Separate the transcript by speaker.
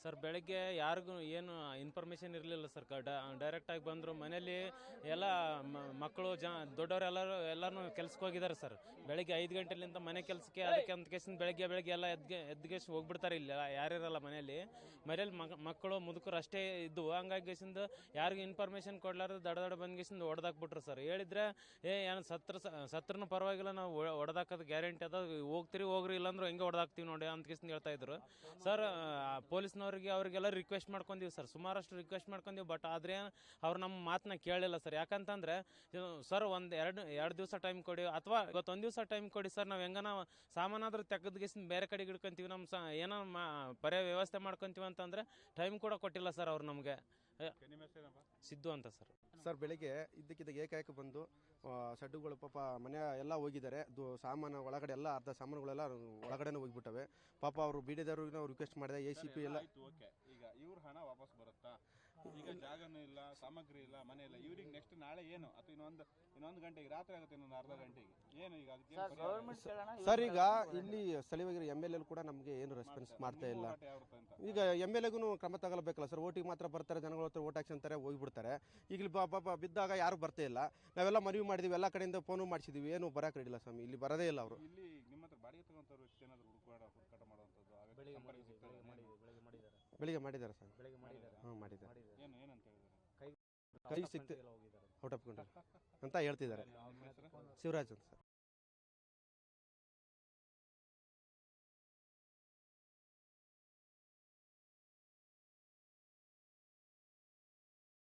Speaker 1: Sir ಬೆಳಗ್ಗೆ ಯಾರಿಗೂ ಏನು ಇನ್ಫಾರ್ಮೇಷನ್ ಇರಲಿಲ್ಲ ಸರ್. ಡೈರೆಕ್ಟಾಗಿ ಬಂದರು. ಮನೇಲಿ ಎಲ್ಲ ಮಕ್ಕಳು ದೊಡ್ಡವರೆಲ್ಲರೂ ಕೆಲ್ಸಕ್ಕೆ ಹೋಗಿದ್ದಾರೆ ಸರ್. ಬೆಳಗ್ಗೆ 5 ಗಂಟೆಲಿಂದ ಮನೆ ಕೆಲಸಕ್ಕೆ ಅದಕ್ಕೆ ಅಂತ ಕೇಸಿಂದ ಬೆಳಗ್ಗೆ ಎಲ್ಲ ಎದ್ಗೆಸಿ ಹೋಗ್ಬಿಡ್ತಾರೆ. ಇಲ್ಲ ಯಾರಿರಲ್ಲ ಮನೇಲಿ ಮಕ್ಕಳು ಮುದುಕರು ಅಷ್ಟೇ ಇದ್ದು. ಹಂಗಾಗಿ ಗೇಸಿಂದ ಯಾರಿಗೂ ಇನ್ಫಾರ್ಮೇಷನ್ ಕೊಡ್ಲಾರ್ದು ದಡ ಬಂದ್ಗೇಸಿಂದ ಹೊಡೆದಾಕ್ಬಿಟ್ರು ಸರ್. ಹೇಳಿದ್ರೆ ಏನು ಸತ್ರನೂ ಪರವಾಗಿಲ್ಲ, ನಾವು ಹೊಡೆದಾಕೋದು ಗ್ಯಾರಂಟಿ ಅದ, ಹೋಗ್ರಿ ಇಲ್ಲಾಂದ್ರೆ ಹೆಂಗೆ ಹೊಡೆದಾಕ್ತೀವಿ ನೋಡಿ ಅಂತ ಕೇಸಿಂದ ಹೇಳ್ತಾ ಇದ್ರು ಸರ್. ಪೊಲೀಸ್ನವ್ರಿಗೆ ಅವ್ರಿಗೆಲ್ಲ ರಿಕ್ವೆಸ್ಟ್ ಮಾಡ್ಕೊಂಡೀವಿ ಸರ್, ಸುಮಾರಷ್ಟು ರಿಕ್ವೆಸ್ಟ್ ಮಾಡ್ಕೊಂಡೀವಿ. ಬಟ್ ಆದ್ರೆ ಅವ್ರು ನಮ್ಮ ಮಾತನ್ನ ಕೇಳಲಿಲ್ಲ ಸರ್. ಯಾಕಂತಂದ್ರೆ ಸರ್ ಎರಡು ದಿವಸ ಟೈಮ್ ಕೊಡಿ, ಅಥವಾ ಇವತ್ತು 1 ದಿವಸ ಟೈಮ್ ಕೊಡಿ ಸರ್, ನಾವು ಹೆಂಗನ ಸಾಮಾನಾದ್ರೂ ತೆಗೆದ್ಗಿಸಿಂದ ಬೇರೆ ಕಡೆಗೆ ಇಡ್ಕೊಂತೀವಿ, ನಮ್ಮ ಏನೋ ಪರ್ಯಾಯ ವ್ಯವಸ್ಥೆ ಮಾಡ್ಕೊಂತೀವಿ ಅಂತಂದ್ರೆ ಟೈಮ್ ಕೂಡ ಕೊಟ್ಟಿಲ್ಲ ಸರ್ ಅವ್ರು ನಮಗೆ. ಸಿದ್ದು ಅಂತ
Speaker 2: ಸರ್ ಬೆಳಿಗ್ಗೆ ಇದ್ದಕ್ಕಿದ್ದಾಗ ಏಕಾಏಕ ಬಂದು ಸಡ್ಡುಗಳು ಪಾಪ ಮನೆ ಎಲ್ಲ ಹೋಗಿದ್ದಾರೆ. ಸಾಮಾನು ಒಳಗಡೆ ಎಲ್ಲ ಅರ್ಧ ಸಾಮಾನುಗಳೆಲ್ಲ ಒಳಗಡೆನೇ ಹೋಗ್ಬಿಟ್ಟವೆ. ಪಾಪ ಅವರು ಬಿಡಿದವ್ರಿಗೆ ನಾವು ರಿಕ್ವೆಸ್ಟ್ ಮಾಡಿದೆ, ACP ಎಲ್ಲ.
Speaker 3: ಈಗ ಇವ್ರ ಹಣ ವಾಪಸ್ ಬರುತ್ತಾ? ಈಗ ಜಾಗನೂ ಇಲ್ಲ, ಸಾಮಗ್ರಿ ಇಲ್ಲ, ಮನೆ ಇಲ್ಲ. ಇವ್ರಿಗೆ ನೆಕ್ಸ್ಟ್ ನಾಳೆ ಏನು ಅಥವಾ ಇನ್ನೊಂದು ಗಂಟೆಗೆ ರಾತ್ರಿ ಆಗುತ್ತೆ, ಇನ್ನೊಂದು ಅರ್ಧ ಗಂಟೆಗೆ ಏನು ಈಗ
Speaker 2: ಸರ್? ಈಗ ಇಲ್ಲಿ ಸ್ಥಳೀಯವಾಗಿರೋ MLA ಕೂಡ ನಮಗೆ ಏನು ರೆಸ್ಪಾನ್ಸ್ ಮಾಡ್ತಾ ಇಲ್ಲ. ಈಗ MLAಗೂ ಕ್ರಮ ತಗೊಳ್ಬೇಕಲ್ಲ ಸರ್. ಓಟಿಗೆ ಮಾತ್ರ ಬರ್ತಾರೆ, ಜನಗಳ ಹತ್ರ ಓಟ್ ಹಾಕ್ಸಂತಾರೆ, ಹೋಗ್ಬಿಡ್ತಾರೆ. ಈಗ ಪಾಪ ಬಿದ್ದಾಗ ಯಾರು ಬರ್ತಾ ಇಲ್ಲ. ನಾವೆಲ್ಲ ಮನವಿ ಮಾಡಿದೀವಿ, ಎಲ್ಲ ಕಡೆಯಿಂದ ಫೋನು ಮಾಡಿಸಿದೀವಿ, ಏನು ಬರಕ್ ರೆಡಿಲ್ಲ ಸ್ವಾಮಿ. ಇಲ್ಲಿ ಬರೋದೇ ಇಲ್ಲ ಅವರು.
Speaker 3: ಇಲ್ಲಿ ನಿಮ್ಮ ಹತ್ರ ಬಾಡಿಗೆ ತಗೊಂತವ್ರು ವ್ಯಕ್ತಿ ಏನಾದ್ರು ಹುಡುಕಾಟ ಮಾಡುವಂಥದ್ದು
Speaker 2: ಬೆಳಿಗ್ಗೆ ಮಾಡಿದ್ದಾರೆ ಸರ್. ಹಾಂ ಮಾಡಿದ್ದಾರೆ.
Speaker 3: ಏನಂತ ಹೇಳಿದ್ದಾರೆ?
Speaker 2: ಕೈ ಸಿಕ್ತು ಔಟ್ ಆಫ್ ಕಂಟ್ರೋಲ್ ಅಂತ ಹೇಳ್ತಿದ್ದಾರೆ. ಶಿವರಾಜ್ ಅಂತ ಸರ್.